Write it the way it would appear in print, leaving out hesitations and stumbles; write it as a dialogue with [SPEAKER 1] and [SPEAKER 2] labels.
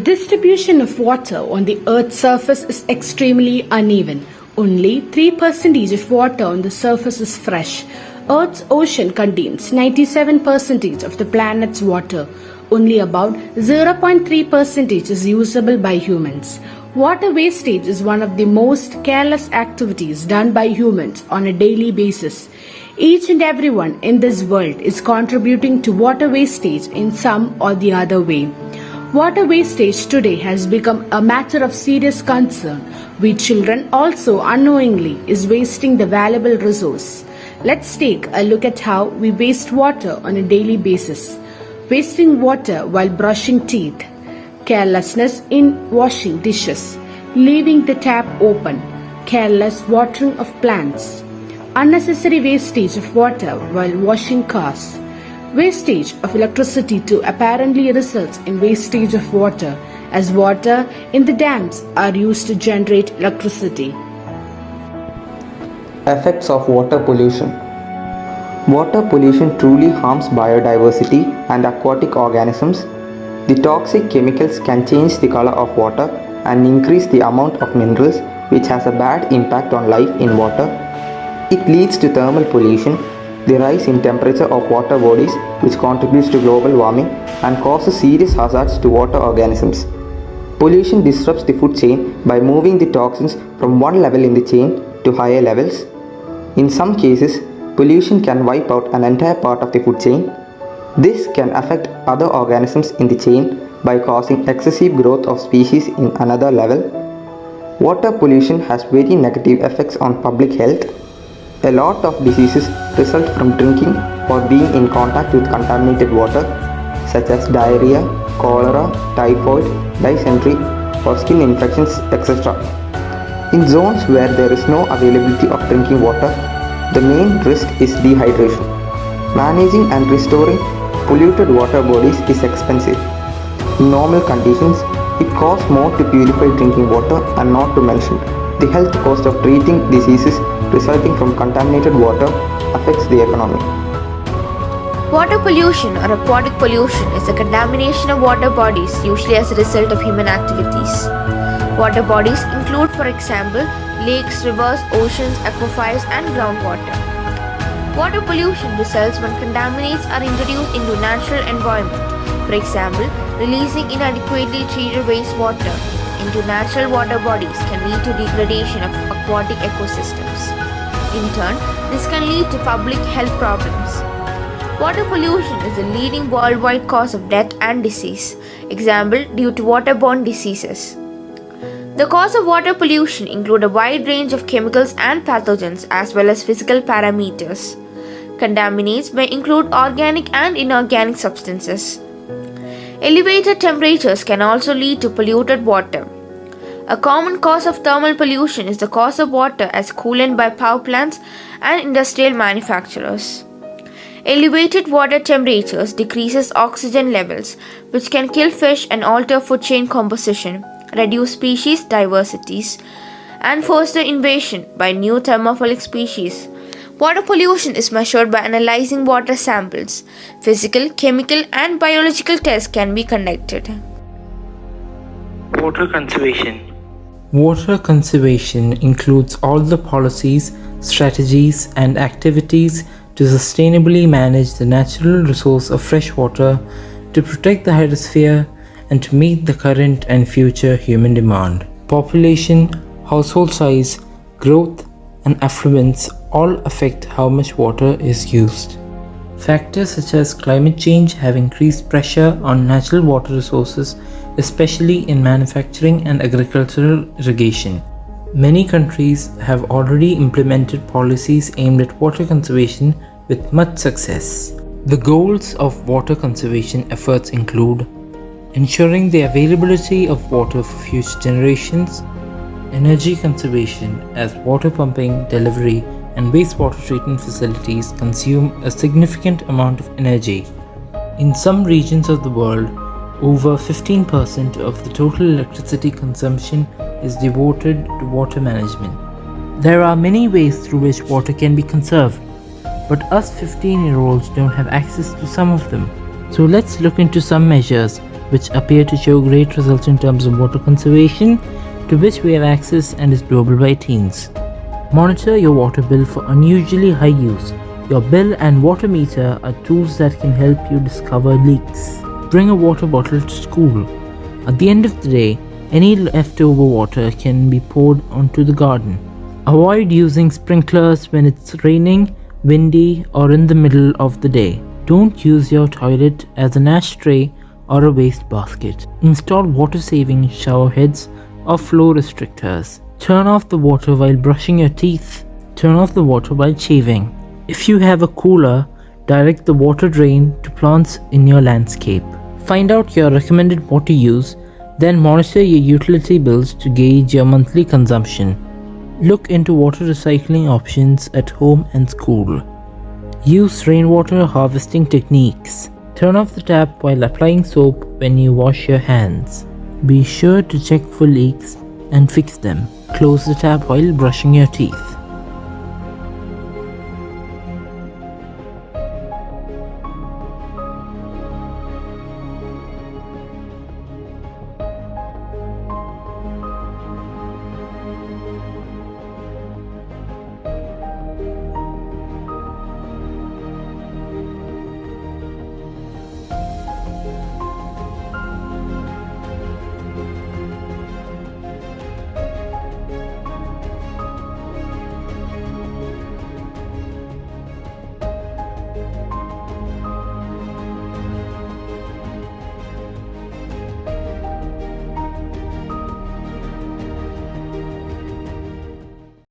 [SPEAKER 1] Distribution of water on the Earth's surface is extremely uneven. Only 3% of water on the surface is fresh. Earth's ocean contains 97% of the planet's water. Only about 0.3% is usable by humans. Water wastage is one of the most careless activities done by humans on a daily basis. Each and everyone in this world is contributing to water wastage in some or the other way. Water wastage today has become a matter of serious concern. We children also unknowingly is wasting the valuable resource. Let's take a look at how we waste water on a daily basis. Wasting water while brushing teeth. Carelessness in washing dishes. Leaving the tap open. Careless watering of plants. Unnecessary wastage of water while washing cars. Wastage of electricity too apparently results in wastage of water, as water in the dams are used to generate electricity.
[SPEAKER 2] Effects of water pollution. Water pollution truly harms biodiversity and aquatic organisms. The toxic chemicals can change the color of water and increase the amount of minerals, which has a bad impact on life in water. It leads to thermal pollution, the rise in temperature of water bodies, which contributes to global warming and causes serious hazards to water organisms. Pollution disrupts the food chain by moving the toxins from one level in the chain to higher levels. In some cases, pollution can wipe out an entire part of the food chain. This can affect other organisms in the chain by causing excessive growth of species in another level. Water pollution has very negative effects on public health. A lot of diseases result from drinking or being in contact with contaminated water, such as diarrhea, cholera, typhoid, dysentery, or skin infections, etc. In zones where there is no availability of drinking water, the main risk is dehydration. Managing and restoring polluted water bodies is expensive. In normal conditions, it costs more to purify drinking water, and not to mention the health cost of treating diseases resulting from contaminated water affects the economy.
[SPEAKER 3] Water pollution or aquatic pollution is the contamination of water bodies, usually as a result of human activities. Water bodies include, for example, lakes, rivers, oceans, aquifers, and groundwater. Water pollution results when contaminants are introduced into natural environment. For example, releasing inadequately treated wastewater into natural water bodies can lead to degradation of aquatic ecosystems. In turn, this can lead to public health problems. Water pollution is the leading worldwide cause of death and disease. Example, due to waterborne diseases. The cause of water pollution include a wide range of chemicals and pathogens as well as physical parameters. Contaminants may include organic and inorganic substances. Elevated temperatures can also lead to polluted water. A common cause of thermal pollution is the cause of water as coolant by power plants and industrial manufacturers. Elevated water temperatures decreases oxygen levels, which can kill fish and alter food chain composition, reduce species diversities, and foster invasion by new thermophilic species. Water pollution is measured by analyzing water samples. Physical, chemical, and biological tests can be conducted.
[SPEAKER 4] Water conservation.
[SPEAKER 5] Water conservation includes all the policies, strategies, and activities to sustainably manage the natural resource of fresh water, to protect the hydrosphere, and to meet the current and future human demand. Population, household size, growth, and affluence all affect how much water is used. Factors such as climate change have increased pressure on natural water resources, especially in manufacturing and agricultural irrigation. Many countries have already implemented policies aimed at water conservation with much success. The goals of water conservation efforts include ensuring the availability of water for future generations, energy conservation, as water pumping, delivery, and wastewater treatment facilities consume a significant amount of energy. In some regions of the world, over 15% of the total electricity consumption is devoted to water management. There are many ways through which water can be conserved, but us 15-year-olds don't have access to some of them. So let's look into some measures which appear to show great results in terms of water conservation, to which we have access and is doable by teens. Monitor your water bill for unusually high use. Your bill and water meter are tools that can help you discover leaks. Bring a water bottle to school. At the end of the day, any leftover water can be poured onto the garden. Avoid using sprinklers when it's raining, windy, or in the middle of the day. Don't use your toilet as an ashtray or a waste basket. Install water-saving shower heads or flow restrictors. Turn off the water while brushing your teeth. Turn off the water while shaving. If you have a cooler, direct the water drain to plants in your landscape. Find out your recommended water use, then monitor your utility bills to gauge your monthly consumption. Look into water recycling options at home and school. Use rainwater harvesting techniques. Turn off the tap while applying soap when you wash your hands. Be sure to check for leaks and fix them. Close the tap while brushing your teeth.